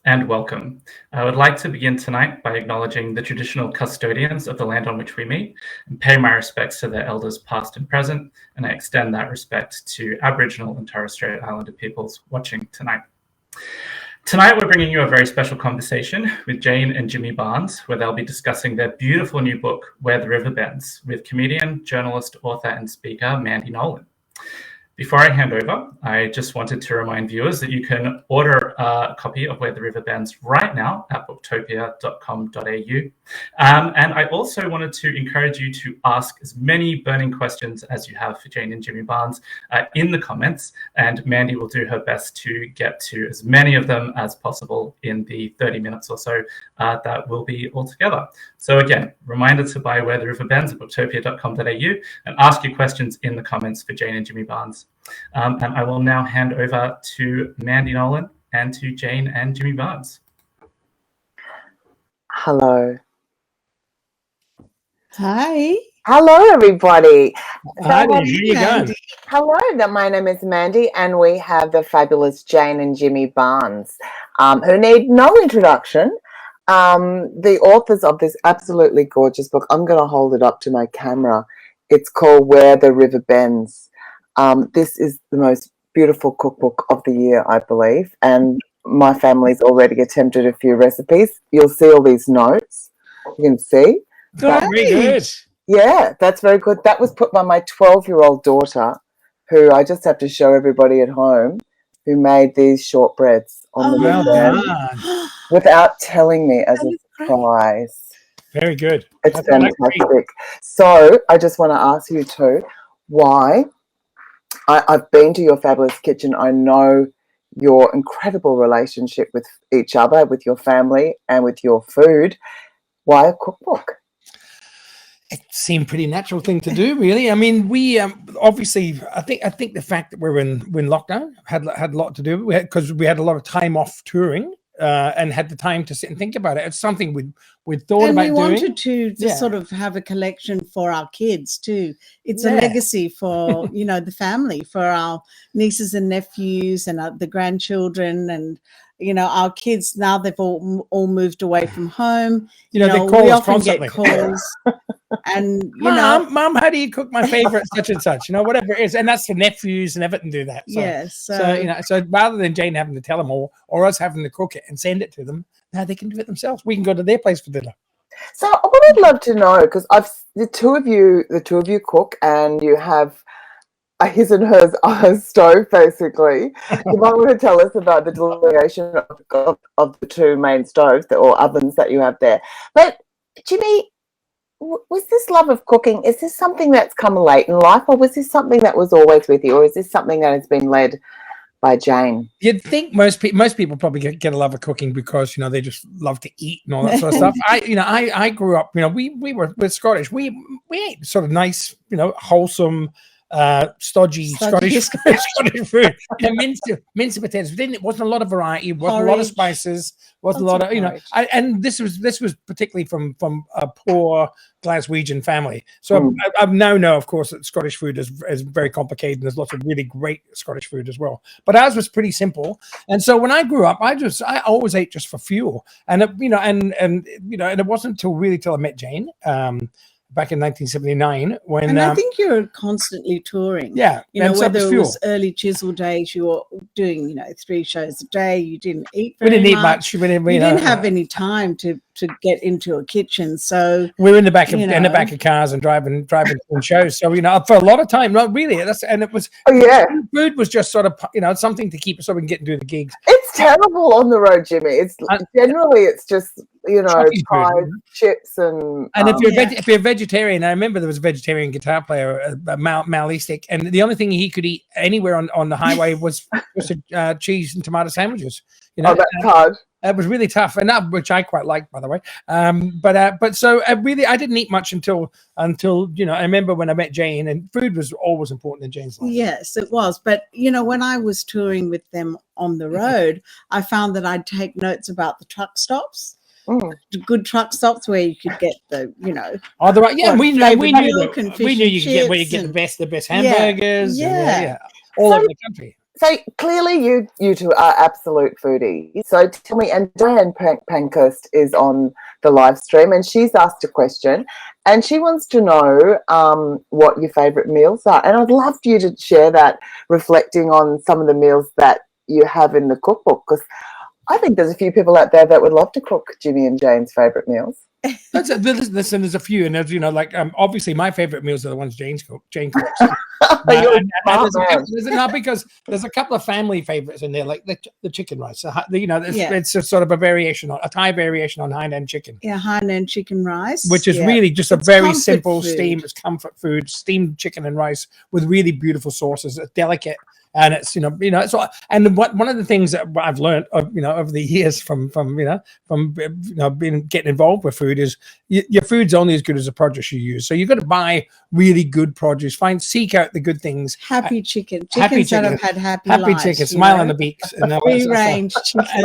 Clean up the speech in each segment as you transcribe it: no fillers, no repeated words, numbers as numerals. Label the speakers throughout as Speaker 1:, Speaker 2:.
Speaker 1: And welcome. I would like to begin tonight by acknowledging the traditional custodians of the land on which we meet and pay my respects to their elders past and present, and I extend that respect to Aboriginal and Torres Strait Islander peoples watching tonight. Tonight we're bringing you a very special conversation with Jane and Jimmy Barnes, where they'll be discussing their beautiful new book, Where the River Bends, with comedian, journalist, author and speaker Mandy Nolan. Before I hand over, I just wanted to remind viewers that you can order a copy of Where the River Bends right now at booktopia.com.au. And I also wanted to encourage you to ask as many burning questions as you have for Jane and Jimmy Barnes in the comments, and Mandy will do her best to get to as many of them as possible in the 30 minutes or so that will be all together. So again, reminder to buy Where the River Bends at booktopia.com.au and ask your questions in the comments for Jane and Jimmy Barnes. And I will now hand over to Mandy Nolan and to Jane and Jimmy Barnes.
Speaker 2: Hello.
Speaker 3: Hi.
Speaker 2: Hello, everybody.
Speaker 4: Hi, how are you going?
Speaker 2: Hello, my name is Mandy, and we have the fabulous Jane and Jimmy Barnes, who need no introduction. The authors of this absolutely gorgeous book. I'm going to hold it up to my camera. It's called Where the River Bends. This is the most beautiful cookbook of the year, I believe, and my family's already attempted a few recipes. You'll see all these notes. You can see.
Speaker 4: Very good.
Speaker 2: Yeah, that's very good. That was put by my 12-year-old daughter, who I just have to show everybody at home, who made these shortbreads on the weekend without telling me as a surprise.
Speaker 4: Very good.
Speaker 2: It's fantastic. So I just want to ask you two, why? I've been to your fabulous kitchen. I know your incredible relationship with each other, with your family, and with your food. Why a cookbook?
Speaker 4: It seemed pretty natural thing to do, really. I mean, we obviously, I think the fact that we're in lockdown had a lot to do with it, because we had a lot of time off touring and had the time to sit and think about it. It's something we'd thought about doing.
Speaker 3: And we wanted to sort of have a collection for our kids too. It's a legacy for, you know, the family, for our nieces and nephews and the grandchildren, and you know, our kids now, they've all moved away from home.
Speaker 4: You know, they call
Speaker 3: we
Speaker 4: us
Speaker 3: often
Speaker 4: constantly.
Speaker 3: Get calls. And you
Speaker 4: Mom, how do you cook my favorite such and such? You know, whatever it is, and that's the nephews and everything do that. So,
Speaker 3: yes.
Speaker 4: So you know, so rather than Jane having to tell them all, or us having to cook it and send it to them, now they can do it themselves. We can go to their place for dinner.
Speaker 2: So what I'd love to know, because the two of you cook, and you have a his and hers stove, basically. You might want to tell us about the delineation of the two main stoves or ovens that you have there. But Jimmy, was this love of cooking, is this something that's come late in life, or was this something that was always with you, or is this something that has been led by Jane?
Speaker 4: You'd think most people probably get a love of cooking because, you know, they just love to eat and all that sort of stuff. I grew up, you know, we're Scottish. We ate sort of nice, you know, wholesome, stodgy Scottish food. You know, minced potatoes. It wasn't a lot of variety. It wasn't a lot of spices. Wasn't a lot of, you know. And this was particularly from a poor Glaswegian family. So I now know, of course, that Scottish food is very complicated, and there's lots of really great Scottish food as well. But ours was pretty simple. And so when I grew up, I always ate just for fuel. And you know, and it wasn't till I met Jane. Back in 1979, when
Speaker 3: and I think you're constantly touring.
Speaker 4: Yeah,
Speaker 3: you know, whether it was early chisel days, you were doing 3 shows a day. You didn't eat.
Speaker 4: We didn't eat much. We didn't
Speaker 3: have any time to get into a kitchen. So
Speaker 4: we were in the back of cars and driving shows. So, you know, for a lot of time, not really. It was.
Speaker 2: Oh yeah,
Speaker 4: food was just sort of, you know, something to keep us so we can get and do the gigs.
Speaker 2: It's terrible on the road, Jimmy. It's generally it's just, you know, fried chips and
Speaker 4: if you're a vegetarian, I remember there was a vegetarian guitar player, Mal Eastick, and the only thing he could eat anywhere on the highway was cheese and tomato sandwiches. You know,
Speaker 2: that's hard.
Speaker 4: It was really tough, and which I quite liked, by the way. But so I didn't eat much until you know, I remember when I met Jane, and food was always important in Jane's life.
Speaker 3: Yes, it was. But you know, when I was touring with them on the road, I found that I'd take notes about the truck stops. Good truck stops where you could get the, you know.
Speaker 4: Oh, the right, yeah. We knew you could get where you get the best hamburgers. All over the country.
Speaker 2: So clearly you two are absolute foodies. So tell me, and Diane Pankhurst is on the live stream, and she's asked a question, and she wants to know what your favourite meals are. And I'd love for you to share that, reflecting on some of the meals that you have in the cookbook, because I think there's a few people out there that would love to cook Jimmy and Jane's favourite meals.
Speaker 4: Listen, there's a few, and there's, you know, like obviously my favorite meals are the ones Jane cooks. Not because there's a couple of family favorites in there, like the chicken rice. You know, it's a sort of a variation, a Thai variation on hind end chicken.
Speaker 3: Yeah, hind end chicken rice,
Speaker 4: which is really just a very simple steam. It's comfort food, steamed chicken and rice with really beautiful sauces. It's delicate. And it's, you know, so, and one of the things that I've learned, you know, over the years from getting involved with food is your food's only as good as the produce you use. So you've got to buy really good produce, seek out the good things.
Speaker 3: Happy chickens that have had happy lives,
Speaker 4: chicken, smile on the beaks, and
Speaker 3: free-range chickens,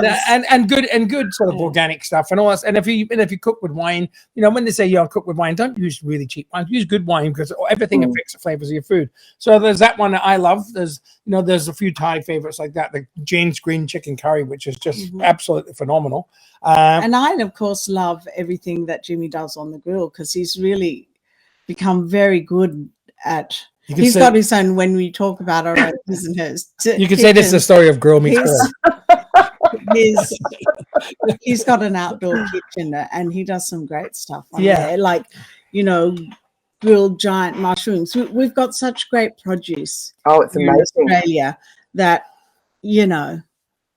Speaker 4: and good sort of organic stuff and all that. And if you cook with wine, you know, when they say you cook with wine, don't use really cheap wine. Use good wine, because everything affects the flavors of your food. So there's that one that I love. There's a few Thai favorites like that, the Jane's green chicken curry, which is just absolutely phenomenal.
Speaker 3: And I, of course, love everything that Jimmy does on the grill, because he's really become very good at. He's got his own. When we talk about our own business,
Speaker 4: you can say this is the story of Grill Meets Grill.
Speaker 3: He's got an outdoor kitchen, and he does some great stuff on there, like, you know, grilled giant mushrooms. We've got such great produce.
Speaker 2: Oh, it's amazing.
Speaker 3: In Australia, that, you know.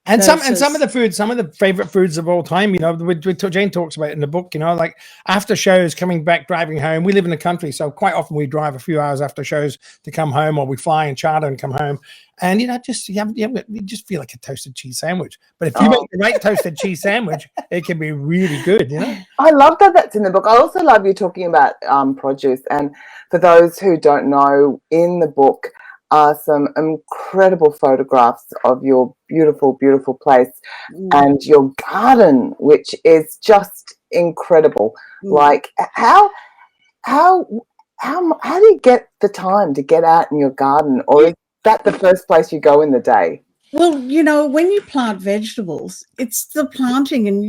Speaker 4: And some of the favorite foods of all time, you know, Jane talks about it in the book, you know, like after shows, coming back, driving home. We live in the country, so quite often we drive a few hours after shows to come home, or we fly and charter and come home. And, you know, you just feel like a toasted cheese sandwich. But if you make the right toasted cheese sandwich, it can be really good, you know.
Speaker 2: I love that that's in the book. I also love you talking about produce. And for those who don't know, in the book are some incredible photographs of your beautiful, beautiful place and your garden, which is just incredible. Like, how do you get the time to get out in your garden, or is that the first place you go in the day?
Speaker 3: Well, you know, when you plant vegetables, it's the planting, and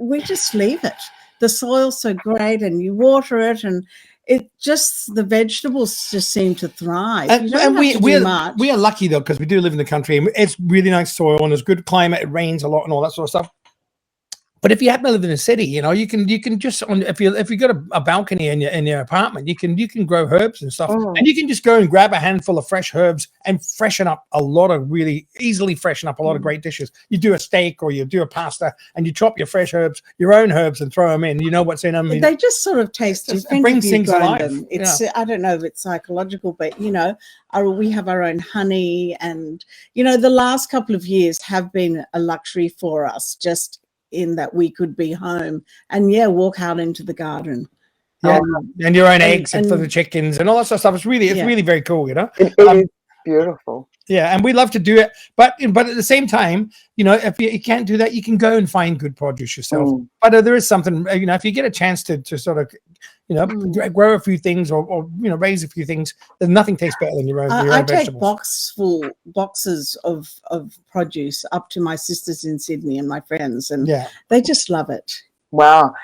Speaker 3: we just leave it. The soil's so great, and you water it, and the vegetables just seem to thrive.
Speaker 4: And we are lucky though, because we do live in the country, and it's really nice soil, and there's good climate. It rains a lot and all that sort of stuff. But if you happen to live in a city, you know, you can just, if you got a balcony in your apartment, you can grow herbs and stuff, and you can just go and grab a handful of fresh herbs and freshen up a lot of great dishes. You do a steak or you do a pasta, and you chop your fresh herbs, your own herbs, and throw them in. You know what's in them.
Speaker 3: They just sort of taste different.
Speaker 4: It brings things alive.
Speaker 3: It's I don't know if it's psychological, but you know, we have our own honey, and you know, the last couple of years have been a luxury for us, just in that we could be home and walk out into the garden,
Speaker 4: and your own eggs and for the chickens and all that sort of stuff. It's really very cool, you know.
Speaker 2: It is beautiful.
Speaker 4: Yeah, and we love to do it, but at the same time, you know, if you can't do that, you can go and find good produce yourself. But there is something, you know, if you get a chance to sort of, you know, grow a few things or you know, raise a few things, then nothing tastes better than your own vegetables.
Speaker 3: I take boxes of produce up to my sisters in Sydney and my friends, and they just love it.
Speaker 2: Wow.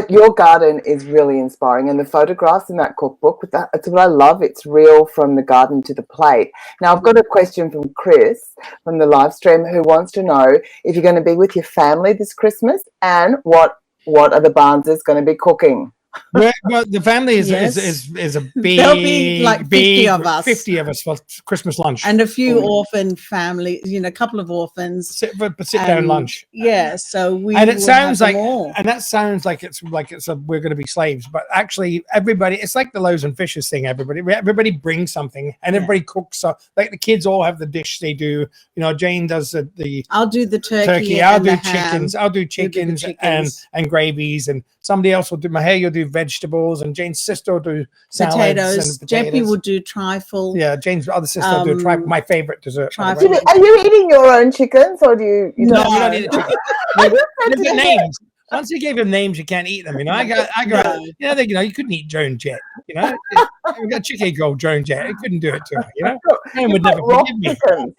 Speaker 2: Your garden is really inspiring, and the photographs in that cookbook, that's what I love. It's real, from the garden to the plate. Now, I've got a question from Chris from the live stream, who wants to know if you're going to be with your family this Christmas, and what are the Barneses going to be cooking?
Speaker 4: Well, the family is a big.
Speaker 3: There'll be like 50 of us.
Speaker 4: 50 of us for Christmas lunch,
Speaker 3: and a few orphan families. You know, a couple of orphans.
Speaker 4: Sit down lunch.
Speaker 3: Yeah, so
Speaker 4: that sounds like we're going to be slaves, but actually, everybody. It's like the loaves and fishes thing. Everybody brings something, and everybody cooks. So, like the kids all have the dish they do. You know, Jane does the.
Speaker 3: I'll do the turkey.
Speaker 4: I'll do chickens. I'll do chickens and gravies, and somebody else will do my hair. You'll do vegetables, and Jane's sister will do
Speaker 3: potatoes. Jeppy will do trifle.
Speaker 4: Yeah, Jane's other sister will do trifle. My favorite dessert.
Speaker 2: Are you eating your own chickens, or do you?
Speaker 4: No, we don't eat the chicken. They've got names. Once you gave them names, you can't eat them. You know, I go. You know, you couldn't eat Joan Jett. You know, we got chicken called Joan Jett. It couldn't do it to her. You know, Jane would never
Speaker 2: Rock
Speaker 4: forgive me.
Speaker 2: chickens.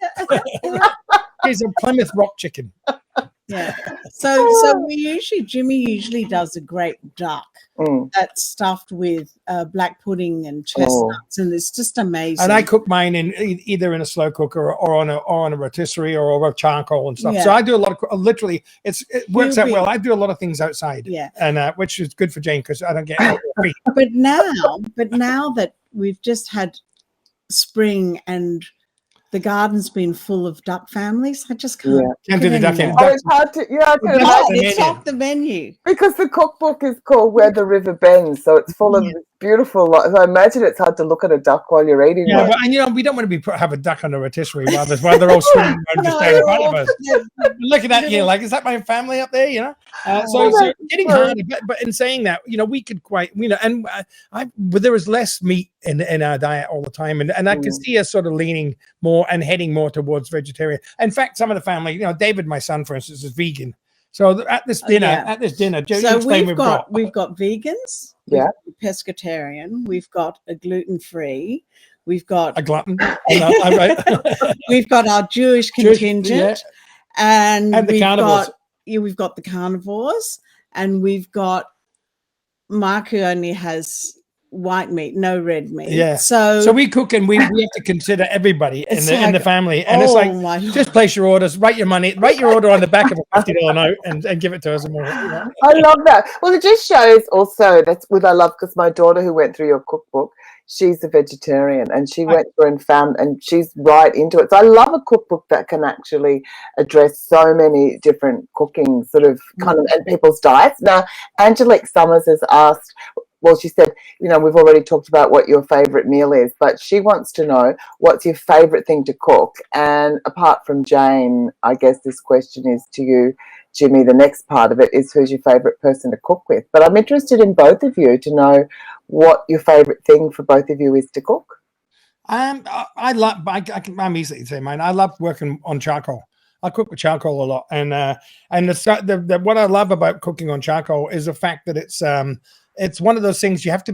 Speaker 4: He's a Plymouth Rock chicken.
Speaker 3: Yeah. So Jimmy usually does a great duck that's stuffed with black pudding and chestnuts, and it's just amazing.
Speaker 4: And I cook mine in either in a slow cooker or on a rotisserie or over charcoal and stuff.
Speaker 3: Yeah.
Speaker 4: So I do a lot of literally. It works out well. I do a lot of things outside.
Speaker 3: Yeah.
Speaker 4: And which is good for Jane because I don't get free.
Speaker 3: But now that we've just had spring and the garden's been full of duck families, I just can't
Speaker 4: do the duck
Speaker 3: anymore.
Speaker 4: family.
Speaker 2: Oh, it's hard to, I can imagine.
Speaker 3: It's off the menu.
Speaker 2: Because the cookbook is called Where the River Bends, so it's full of beautiful. So I imagine it's hard to look at a duck while you're eating it.
Speaker 4: But, and we don't want to have a duck on a rotisserie while they're all swimming around just down in front of us. Looking at you like, is that my family up there? So it's getting harder. But in saying that, we could and but there was less meat in our diet all the time, and I could see us sort of leaning more and heading more towards vegetarian. In fact, some of the family, David, my son, for instance, is vegan. So at this dinner,
Speaker 3: so we've got vegans,
Speaker 2: yeah,
Speaker 3: pescatarian, we've got a gluten-free, we've got
Speaker 4: a glutton,
Speaker 3: we've got our Jewish contingent, and
Speaker 4: the carnivores.
Speaker 3: We've got the carnivores, and we've got Mark, who only has white meat, no red meat.
Speaker 4: Yeah.
Speaker 3: So
Speaker 4: we cook and we have to consider everybody in the family. And it's like, just place your orders, write your order on the back of a $50 note and give it to us.
Speaker 2: I love that. Well, it just shows also that's what I love, because my daughter who went through your cookbook, she's a vegetarian and she went through and found, and she's right into it. So I love a cookbook that can actually address so many different cooking sort of kind of and people's diets. Now, Angelique Summers has asked, well, she said, we've already talked about what your favorite meal is, but she wants to know what's your favorite thing to cook. And apart from Jane, I guess this question is to you, Jimmy. The next part of it is, who's your favorite person to cook with? But I'm interested in both of you to know what your favorite thing for both of you is to cook.
Speaker 4: I'm easily to say mine. I love working on charcoal. I cook with charcoal a lot, and what I love about cooking on charcoal is the fact that it's one of those things you have to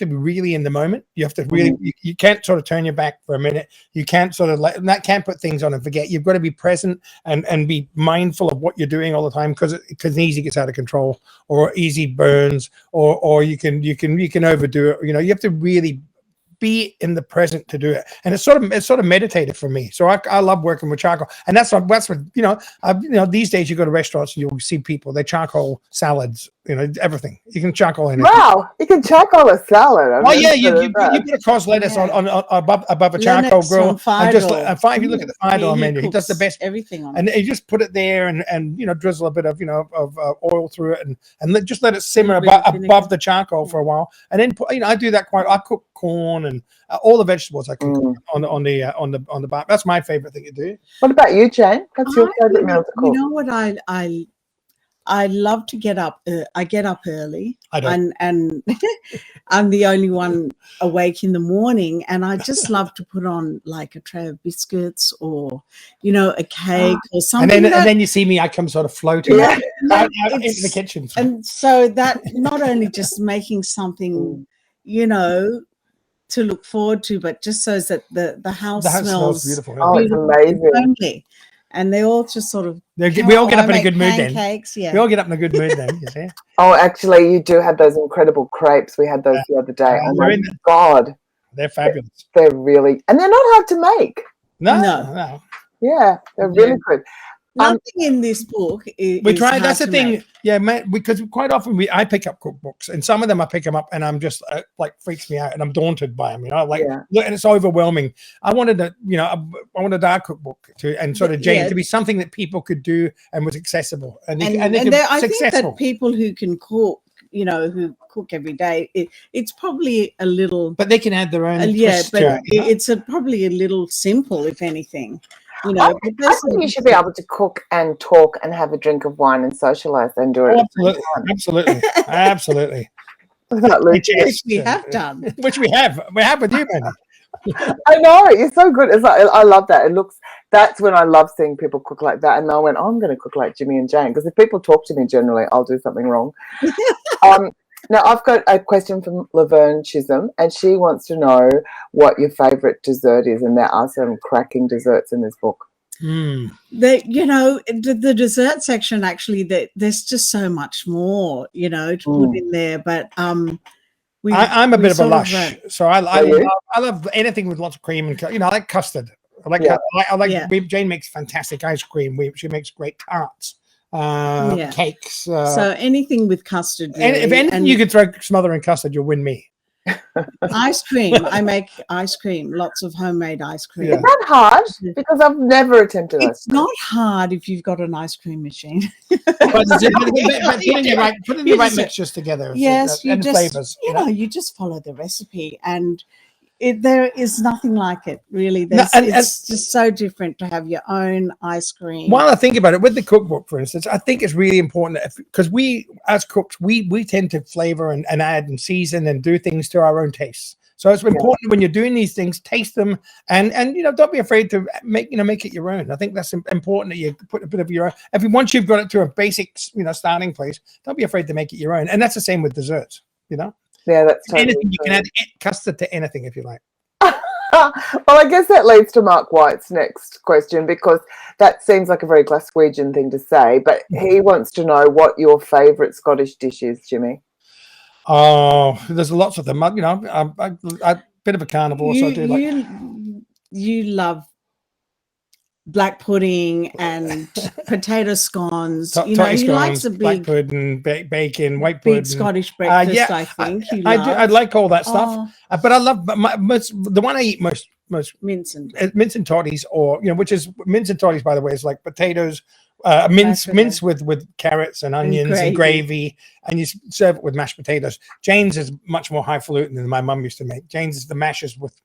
Speaker 4: be really in the moment. You have to really, you can't sort of turn your back for a minute. You can't sort of can't put things on and forget. You've got to be present and be mindful of what you're doing all the time, because easy gets out of control, or easy burns, or you can overdo it. You have to really be in the present to do it, and it's sort of meditative for me. So I love working with charcoal, and that's what these days you go to restaurants and you'll see people, they charcoal salads, everything. You can charcoal anything.
Speaker 2: Wow, you can charcoal a salad.
Speaker 4: You put a cross lettuce on above a charcoal grill, and just if you look at the fire menu, he does the best
Speaker 3: everything on
Speaker 4: and you just put it there and drizzle a bit of oil through it and just let it simmer above the charcoal for a while, and then I do that I cook corn and all the vegetables I can cook on the bar. That's my favorite thing to do.
Speaker 2: What about you, Jane? What's your favorite meal to cook?
Speaker 3: You know what I love to get up. I get up early, and I'm the only one awake in the morning, and I just love to put on like a tray of biscuits or a cake or something.
Speaker 4: And then you see me, I come sort of floating out into the kitchen.
Speaker 3: And so that not only just making something, to look forward to, but just so that the house smells
Speaker 4: beautiful.
Speaker 2: Oh, it's amazing.
Speaker 3: Friendly. And they all just sort of
Speaker 4: we all get up in a good mood then.
Speaker 3: Yeah.
Speaker 4: We all get up in a good mood then, you see.
Speaker 2: Oh, actually, you do have those incredible crepes. We had those the other day. Oh my God.
Speaker 4: They're fabulous.
Speaker 2: They're really, and they're not hard to make.
Speaker 4: No.
Speaker 2: Yeah, they're really good.
Speaker 3: Nothing in this book is
Speaker 4: we try. That's the thing.
Speaker 3: Make.
Speaker 4: Yeah, man, because quite often I pick up cookbooks, and some of them I pick them up and I'm just freaks me out, and I'm daunted by them. And it's overwhelming. I wanted our cookbook and sort of Jane to be something that people could do and was accessible, and
Speaker 3: I think that people who can cook, who cook every day, it's probably a little,
Speaker 4: but they can add their own.
Speaker 3: It's probably a little simple, if anything.
Speaker 2: I think you should be able to cook and talk and have a drink of wine and socialize and do it.
Speaker 4: Absolutely.
Speaker 3: Which we have done.
Speaker 4: Which we have with you, Mandy.
Speaker 2: I know, you're so good. It's like, I love that. That's when I love seeing people cook like that. And I went, I'm going to cook like Jimmy and Jane, because if people talk to me generally, I'll do something wrong. Now, I've got a question from Laverne Chisholm, and she wants to know what your favourite dessert is, and there are some cracking desserts in this book.
Speaker 3: The dessert section, actually, there's just so much more, to put in there. But I'm a
Speaker 4: bit of a lush, so I love anything with lots of cream and I like custard. I like Jane makes fantastic ice cream. She makes great tarts. Cakes.
Speaker 3: So anything with custard. Really.
Speaker 4: And if anything you could throw smother in custard, you'll win me.
Speaker 3: Ice cream. I make ice cream. Lots of homemade ice cream.
Speaker 2: Is that hard? Because I've never attempted it.
Speaker 3: It's not hard if you've got an ice cream machine.
Speaker 4: Putting the right mixtures together.
Speaker 3: Yes,
Speaker 4: and flavors.
Speaker 3: You just follow the recipe, and there is nothing like it, really. It's just so different to have your own ice cream.
Speaker 4: While I think about it, with the cookbook, for instance, I think it's really important because we, as cooks, we tend to flavor and add and season and do things to our own tastes. So it's important when you're doing these things, taste them, and don't be afraid to make it your own. I think that's important that you put a bit of your own. Once you've got it to a basic starting place, don't be afraid to make it your own. And that's the same with desserts.
Speaker 2: Yeah, that's totally
Speaker 4: anything. You can add custard to anything if you like.
Speaker 2: Well, I guess that leads to Mark White's next question, because that seems like a very Glaswegian thing to say, but he wants to know what your favourite Scottish dish is, Jimmy.
Speaker 4: Oh, there's lots of them. I'm a bit of a carnivore, so I do
Speaker 3: you love black pudding and potato scones.
Speaker 4: He likes a big black pudding, bacon, white pudding,
Speaker 3: big Scottish breakfast. I think
Speaker 4: I like all that stuff. But I love the one I eat most
Speaker 3: mince and
Speaker 4: toddies, or which is mince and toddies. By the way, is like potatoes, mince with carrots and onions and gravy, and you serve it with mashed potatoes. Jane's is much more highfalutin than my mum used to make. Jane's is the mashes with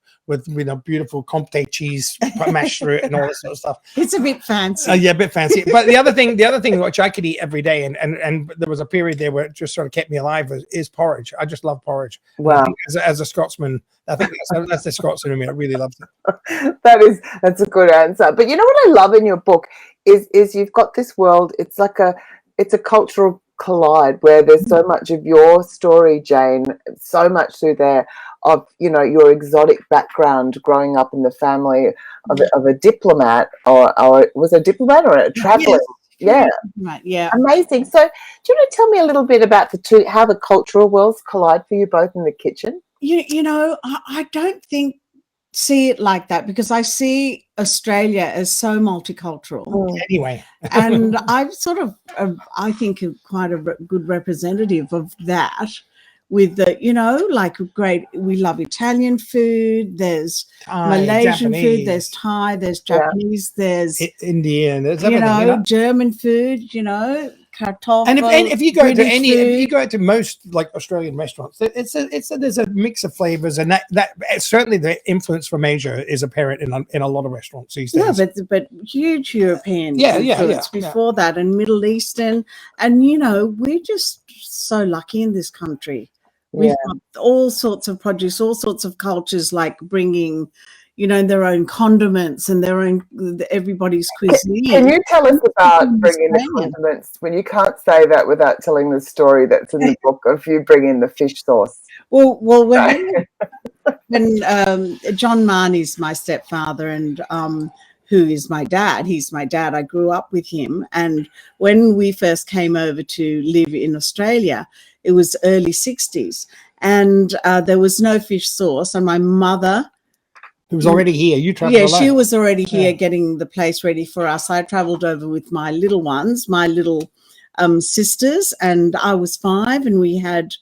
Speaker 4: beautiful Comté cheese mashed through it and all this sort of stuff.
Speaker 3: It's a bit fancy.
Speaker 4: A bit fancy. But the other thing which I could eat every day, and there was a period there where it just sort of kept me alive, is porridge. I just love porridge.
Speaker 2: Wow.
Speaker 4: As a Scotsman, I think that's the Scotsman in me. I really loved it.
Speaker 2: That's a good answer. But you know what I love in your book is you've got this world. It's a cultural collide where there's so much of your story, Jane, so much through there of your exotic background growing up in the family of a diplomat, or was a diplomat or a traveler?
Speaker 3: Yes. Yeah,
Speaker 2: amazing. So do you want to tell me a little bit about how the cultural worlds collide for you both in the kitchen?
Speaker 3: I don't see it like that, because I see Australia as so multicultural.
Speaker 4: Anyway,
Speaker 3: and I'm sort of, I think, quite a good representative of that. With we love Italian food. There's Malaysian food. There's Thai. There's Japanese. There's
Speaker 4: Indian. There's everything,
Speaker 3: German food. Kartoffel.
Speaker 4: And if you go to most like Australian restaurants, there's a mix of flavors, and that certainly the influence from Asia is apparent in a lot of restaurants these days.
Speaker 3: Yeah, but huge European influence before that, and Middle Eastern, and we're just so lucky in this country. We've got all sorts of produce, all sorts of cultures, like bringing, their own condiments and their own everybody's cuisine.
Speaker 2: Can you tell us about bringing the condiments? When you can't say that without telling the story that's in the book of you bringing the fish sauce.
Speaker 3: Well, when John Marnie's my stepfather, and who is my dad. He's my dad. I grew up with him. And when we first came over to live in Australia, it was early 60s. And there was no fish sauce. And my mother...
Speaker 4: Who was already here. You traveled alone.
Speaker 3: She was already here getting the place ready for us. I traveled over with my little ones, my little sisters, and I was 5, and we had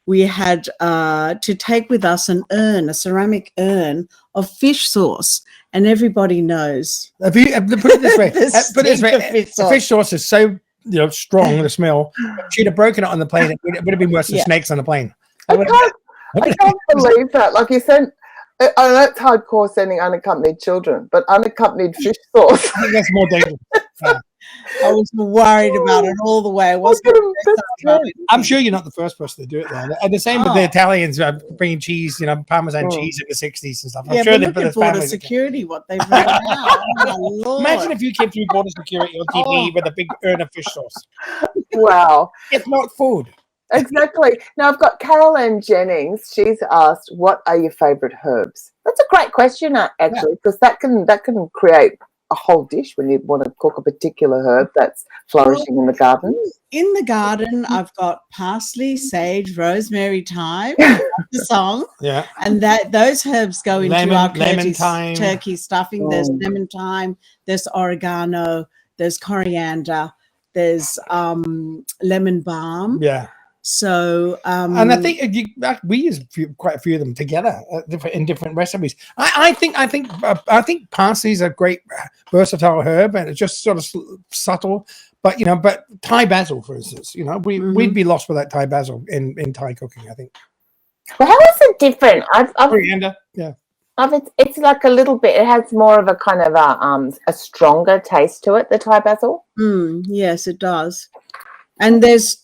Speaker 3: to take with us a ceramic urn of fish sauce. And everybody knows.
Speaker 4: Put it this way. The fish sauce is so strong, the smell. She'd have broken it on the plane. It would have been worse than snakes on the plane.
Speaker 2: I can't believe that. Like you said, I know it's hardcore sending unaccompanied children, but unaccompanied fish sauce.
Speaker 4: I think that's more dangerous.
Speaker 3: I was worried about it all the way.
Speaker 4: I'm sure you're not the first person to do it, though. And the same with the Italians bringing cheese, Parmesan cheese in the 60s and stuff. I'm sure
Speaker 3: they've got border security. What they've done now.
Speaker 4: Imagine if you came through border security on TV with a big urn of fish sauce.
Speaker 2: Wow!
Speaker 4: It's not food.
Speaker 2: Exactly. Now I've got Carolyn Jennings. She's asked, "What are your favourite herbs?" That's a great question, actually, because that can create a whole dish when you want to cook a particular herb that's flourishing in the garden.
Speaker 3: In the garden, I've got parsley, sage, rosemary, thyme. That's the song.
Speaker 4: Yeah.
Speaker 3: And those herbs go into our
Speaker 4: lemon thyme.
Speaker 3: turkey stuffing. There's lemon thyme, there's oregano, there's coriander, there's lemon balm.
Speaker 4: Yeah.
Speaker 3: So
Speaker 4: and I think we use quite a few of them together in different recipes. I think parsley is a great versatile herb, and it's just sort of subtle. But but Thai basil, for instance, we'd be lost without Thai basil in Thai cooking, I think.
Speaker 2: Well, how is it different?
Speaker 4: Coriander, yeah.
Speaker 2: It's like a little bit. It has more of a kind of a stronger taste to it. The Thai basil.
Speaker 3: Yes, it does. And there's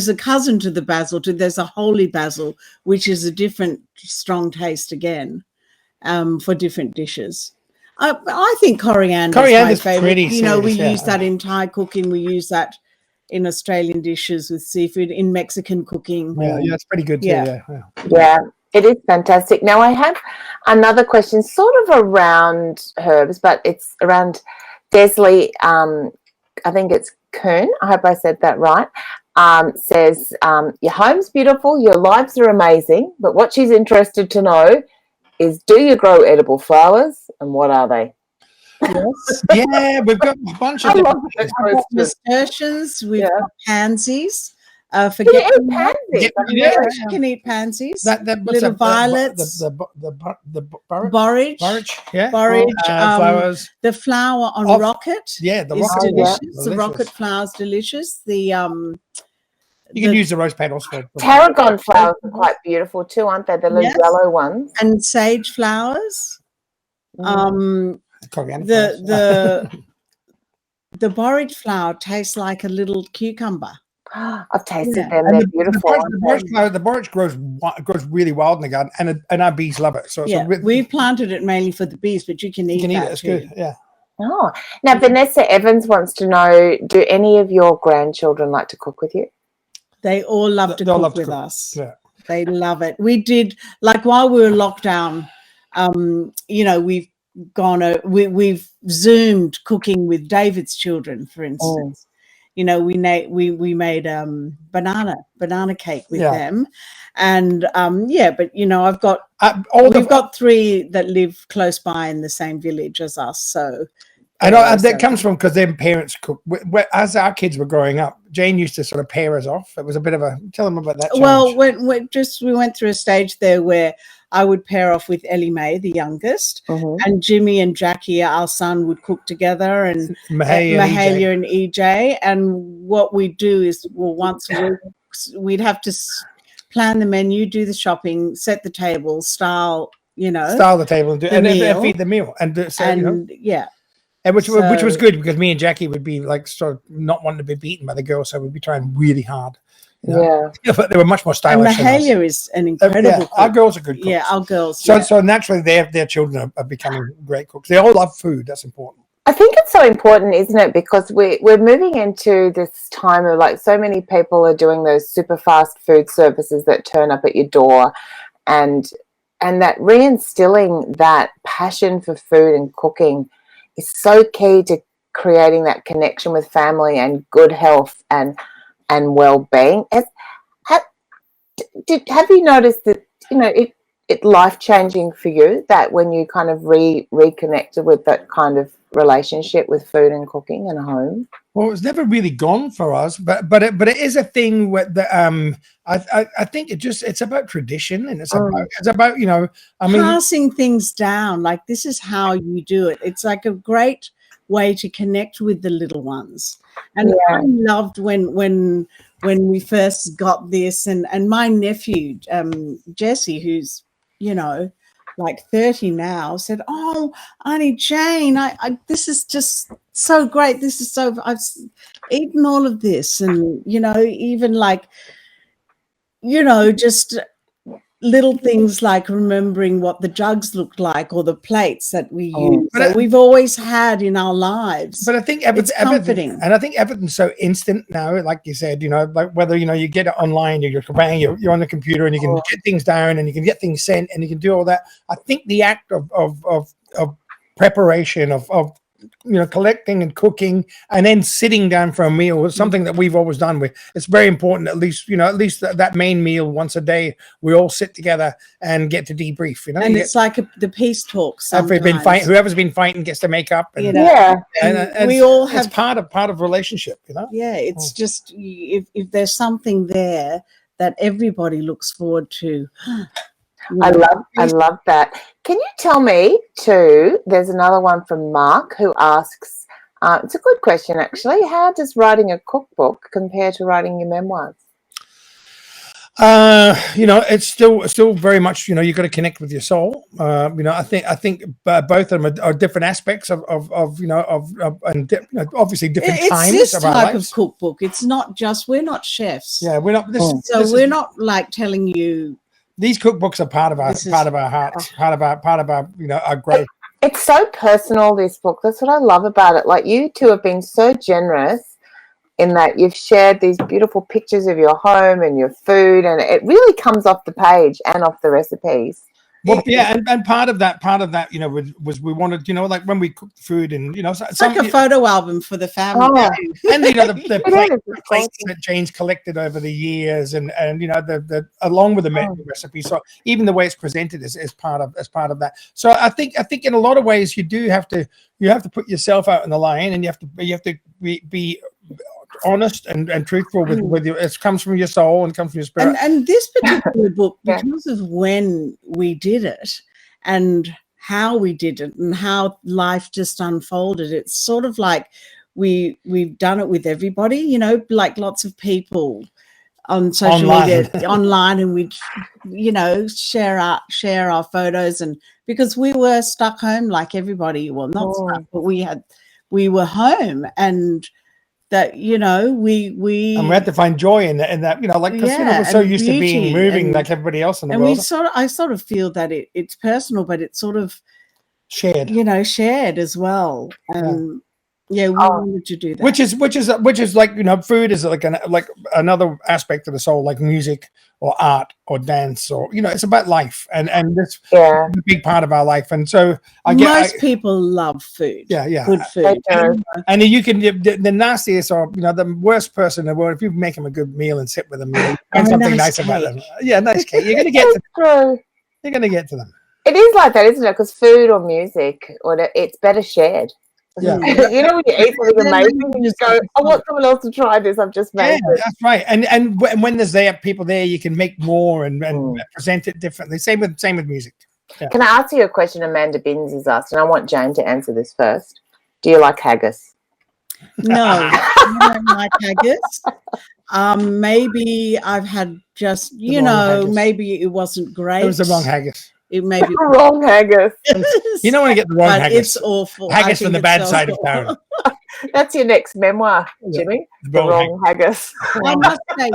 Speaker 3: a cousin to the basil too. There's a holy basil, which is a different strong taste again, for different dishes. I think coriander is my favorite.
Speaker 4: Pretty serious,
Speaker 3: we use that in Thai cooking. We use that in Australian dishes with seafood, in Mexican cooking.
Speaker 4: Yeah, it's pretty good too.
Speaker 2: Yeah, it is fantastic. Now I have another question, sort of around herbs, but it's around Desley. I think it's Kuhn, I hope I said that right, says, your home's beautiful, your lives are amazing, but what she's interested to know is, do you grow edible flowers, and what are they?
Speaker 3: Yes.
Speaker 4: Yeah, we've got a bunch of
Speaker 3: nasturtiums, we've got pansies.
Speaker 2: Can you eat pansies?
Speaker 3: You can eat pansies. Little violets.
Speaker 4: The
Speaker 3: borage.
Speaker 4: Yeah.
Speaker 3: Borage.
Speaker 4: Flowers.
Speaker 3: The flower on rocket.
Speaker 4: Yeah, the
Speaker 3: rocket.
Speaker 4: Delicious.
Speaker 3: The rocket flower is delicious. You
Speaker 4: can use the rose petals for
Speaker 2: tarragon flowers are quite beautiful too, aren't they? The little yellow ones.
Speaker 3: And sage flowers.
Speaker 4: Coriander
Speaker 3: the borage flower tastes like a little cucumber.
Speaker 2: I've tasted them. They're beautiful.
Speaker 4: The borage grows really wild in the garden, and our bees love it. So
Speaker 3: we've planted it mainly for the bees, but you can eat it.
Speaker 4: It's good. Yeah.
Speaker 2: Oh, now Vanessa Evans wants to know: do any of your grandchildren like to cook with you?
Speaker 3: They all love to cook with us. Yeah. They love it. We did, like, while we were locked down, we've we've Zoomed cooking with David's children, for instance. We made banana cake with them, and but I've got we've got 3 that live close by in the same village as us, so.
Speaker 4: I know that comes from because their parents cook. As our kids were growing up, Jane used to sort of pair us off. It was a bit of a tell them about that.
Speaker 3: Well, we went through a stage there where I would pair off with Ellie Mae, the youngest, and Jimmy and Jackie, our son, would cook together, and Mahalia and EJ. And what we do is, once a week, we'd have to plan the menu, do the shopping, set the table, style the table, and
Speaker 4: feed the meal, And which was good, because me and Jackie would be like sort of not wanting to be beaten by the girls, so we'd be trying really hard. But they were much more stylish.
Speaker 3: And Mahalia is an incredible cook.
Speaker 4: Our girls are good cooks.
Speaker 3: Yeah, our girls.
Speaker 4: So naturally, their children are becoming great cooks. They all love food. That's important.
Speaker 2: I think it's so important, isn't it? Because we're moving into this time of, like, so many people are doing those super fast food services that turn up at your door, and that reinstilling that passion for food and cooking is so key to creating that connection with family and good health and well-being. Have you noticed that it life-changing for you, that when you kind of reconnected with that kind of relationship with food and cooking and home?
Speaker 4: Well, it's never really gone for us, but it is a thing with the I think it's about tradition, and it's about
Speaker 3: passing things down. Like, this is how you do it. It's like a great way to connect with the little ones. And I loved when we first got this, and my nephew Jesse, who's like 30 now, said, "Oh, Auntie Jane, I this is just so great. This is so, I've eaten all of this." And even like, just little things like remembering what the jugs looked like or the plates that we use.
Speaker 4: But
Speaker 3: that we've always had in our lives.
Speaker 4: But I think
Speaker 3: it's comforting.
Speaker 4: And I think everything's so instant now, like you said, like whether, you get it online, you're on the computer and you can get things down and you can get things sent and you can do all that. I think the act of preparation, of collecting and cooking and then sitting down for a meal is something that we've always done. It's very important, at least that main meal once a day, we all sit together and get to debrief,
Speaker 3: and it's like the peace talks.
Speaker 4: Whoever's been fighting gets to make up, and,
Speaker 3: and we all have,
Speaker 4: it's part of relationship,
Speaker 3: it's just, if there's something there that everybody looks forward to.
Speaker 2: I love that. Can you tell me too, there's another one from Mark who asks, it's a good question actually, how does writing a cookbook compare to writing your memoirs?
Speaker 4: It's still very much, you've got to connect with your soul. I think both of them are different aspects of obviously different times
Speaker 3: this
Speaker 4: of our
Speaker 3: type
Speaker 4: lives.
Speaker 3: of cookbook. It's not just, we're not chefs.
Speaker 4: Yeah, we're not.
Speaker 3: We're not like telling you.
Speaker 4: These cookbooks are part of our hearts, part of our our growth.
Speaker 2: It's so personal, this book. That's what I love about it. Like, you two have been so generous in that you've shared these beautiful pictures of your home and your food, and it really comes off the page and off the recipes.
Speaker 4: Well, yeah, and part of that, was we wanted, like when we cook food and
Speaker 3: it's like a photo album for the family.
Speaker 4: And the plates that Jane's collected over the years, and the along with the menu recipe. So even the way it's presented is part of that. So I think in a lot of ways you have to put yourself out in the line, and you have to be honest and truthful with you. It comes from your soul and comes from your spirit.
Speaker 3: And this particular book, because of when we did it and how we did it and how life just unfolded, it's sort of like we've done it with everybody, like lots of people on social media online, and we share our photos, and because we were stuck home like everybody, well, not stuck, but we were home, and that we
Speaker 4: had to find joy in that, like, because we're so used to being moving like everybody else in the world.
Speaker 3: And I sort of feel that it's personal, but it's sort of
Speaker 4: shared,
Speaker 3: shared as well. And we wanted to do that,
Speaker 4: which is like, food is like another aspect of the soul, like music or art or dance, or it's about life, and this is a big part of our life. And so
Speaker 3: most people love food. Good food.
Speaker 4: And you can, the nastiest or the worst person in the world, if you make them a good meal and sit with them, and something nice about them, nice cake, you're gonna get to them. You're gonna get to them.
Speaker 2: It is like that, isn't it? Because food or music, it's better shared.
Speaker 4: Yeah.
Speaker 2: When you eat something amazing, you just go, I want someone else to try this. I've just made it.
Speaker 4: That's right. And when there's people there, you can make more and present it differently. Same with music. Yeah.
Speaker 2: Can I ask you a question? Amanda Binns has asked, and I want Jane to answer this first. Do you like haggis?
Speaker 3: No, I don't like haggis. Maybe I've had just, maybe it wasn't great.
Speaker 4: It was the wrong haggis.
Speaker 3: It may be
Speaker 2: wrong haggis.
Speaker 4: You don't want to get the wrong haggis.
Speaker 3: It's awful.
Speaker 4: Haggis from the bad side of town.
Speaker 2: That's your next memoir, Jimmy. The wrong haggis.
Speaker 3: I must say,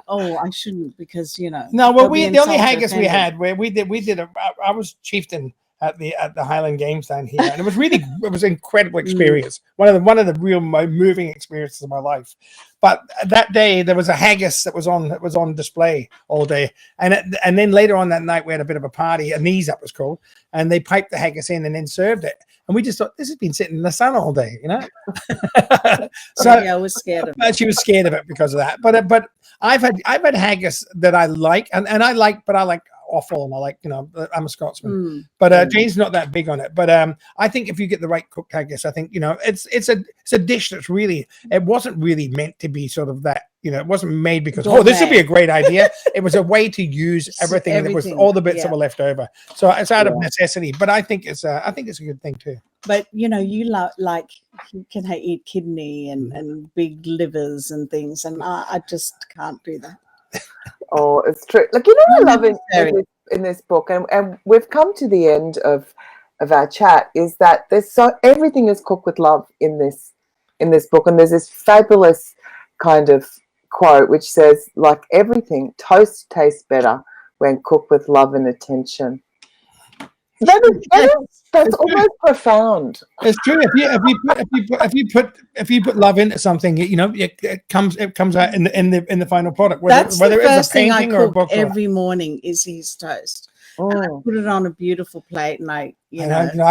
Speaker 3: I shouldn't, because
Speaker 4: No, well, the only haggis we had, where we did I was chieftain at the Highland Games down here, and it was an incredible experience. One of the real moving experiences of my life. But that day there was a haggis that was on display all day, and then later on that night we had a bit of a party. A knees up was called, and they piped the haggis in and then served it. And we just thought, this has been sitting in the sun all day, So
Speaker 3: I was scared of it.
Speaker 4: She was scared of it because of that. But I've had haggis that I like, and I like offal, and I like, I'm a Scotsman, but Jane's not that big on it. But I think if you get the right cooked haggis, I think it's a dish that's really, it wasn't really meant to be sort of that, it wasn't made because this would be a great idea. It was a way to use everything. That was all the bits that were left over. So it's out of necessity, but I think it's a good thing too.
Speaker 3: But you can eat kidney and big livers and things, and I just can't do that.
Speaker 2: Oh, it's true. Like, what I love in this book, and we've come to the end of our chat, is that everything is cooked with love in this book, and there's this fabulous kind of quote which says, like, everything, toast tastes better when cooked with love and attention. That's almost profound.
Speaker 4: It's true. If you put love into something, you know, it comes out in the final product. Whether
Speaker 3: the
Speaker 4: it's a painting or a book.
Speaker 3: Every morning is his toast. I put it on a beautiful plate, and I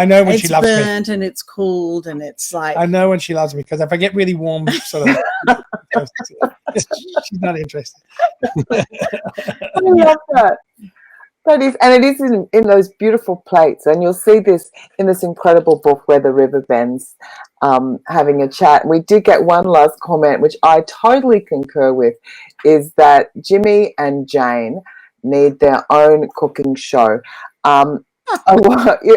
Speaker 3: know when she loves me. It's burnt and it's cooled, and it's like,
Speaker 4: I know when she loves me, because if I get really warm, sort of, she's not interested.
Speaker 2: I love that. It is in those beautiful plates, and you'll see this in this incredible book, Where the River Bends, having a chat. We did get one last comment, which I totally concur with, is that Jimmy and Jane need their own cooking show. You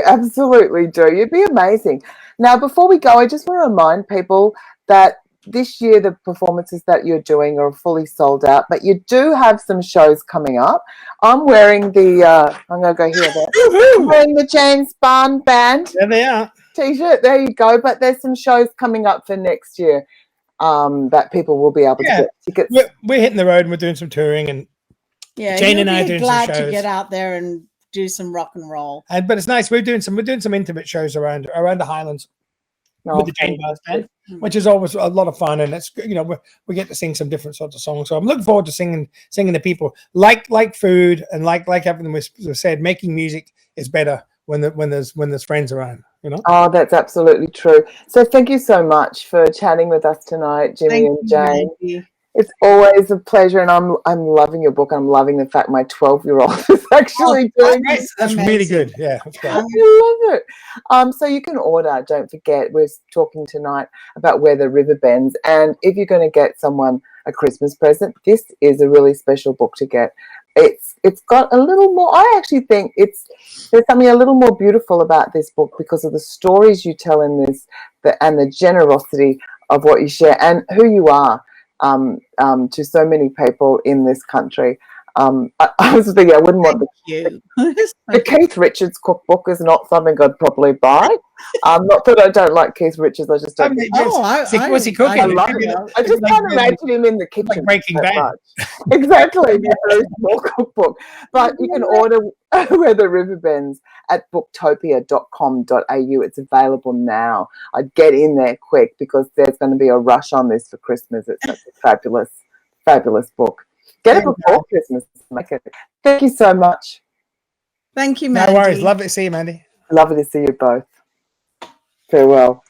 Speaker 2: absolutely do. You'd be amazing. Now, before we go, I just want to remind people that this year the performances that you're doing are fully sold out, but you do have some shows coming up. I'm wearing the I'm going to go here. I'm wearing the James Barn Band.
Speaker 4: There they are.
Speaker 2: T-shirt. There you go. But there's some shows coming up for next year that people will be able to get tickets.
Speaker 4: We're hitting the road and we're doing some touring, and Jane and I are doing some shows.
Speaker 3: Glad to get out there and do some rock and roll.
Speaker 4: But it's nice. We're doing some intimate shows around the Highlands with the Jane Barn Band, which is always a lot of fun, and it's, you know, we get to sing some different sorts of songs. So I'm looking forward to singing to people. Like food, and like everything we said, making music is better when there's friends around. You know?
Speaker 2: Oh, that's absolutely true. So thank you so much for chatting with us tonight, Jimmy and Jane.
Speaker 3: Mandy.
Speaker 2: It's always a pleasure, and I'm loving your book. I'm loving the fact my 12-year-old is actually doing it.
Speaker 4: That's really good. Yeah, that's great.
Speaker 2: I love it. So you can order. Don't forget, we're talking tonight about Where the River Bends, and if you're going to get someone a Christmas present, this is a really special book to get. It's got a little more. I actually think there's something a little more beautiful about this book because of the stories you tell in this, and the generosity of what you share and who you are. To so many people in this country. I was thinking I wouldn't want the Keith Richards cookbook is not something I'd probably buy. Not that I don't like Keith Richards, I just don't.
Speaker 4: What's he cooking?
Speaker 2: I love it. I just can't imagine him in the kitchen.
Speaker 4: Like Breaking Bad.
Speaker 2: Exactly, a very small cookbook. But you can order Where the River Bends at booktopia.com.au. It's available now. I'd get in there quick because there's going to be a rush on this for Christmas. It's such a fabulous, fabulous book. Get it before Christmas. Make it. Thank you so much.
Speaker 3: Thank you, Mandy.
Speaker 4: No worries. Lovely to see you, Mandy.
Speaker 2: Lovely to see you both. Farewell.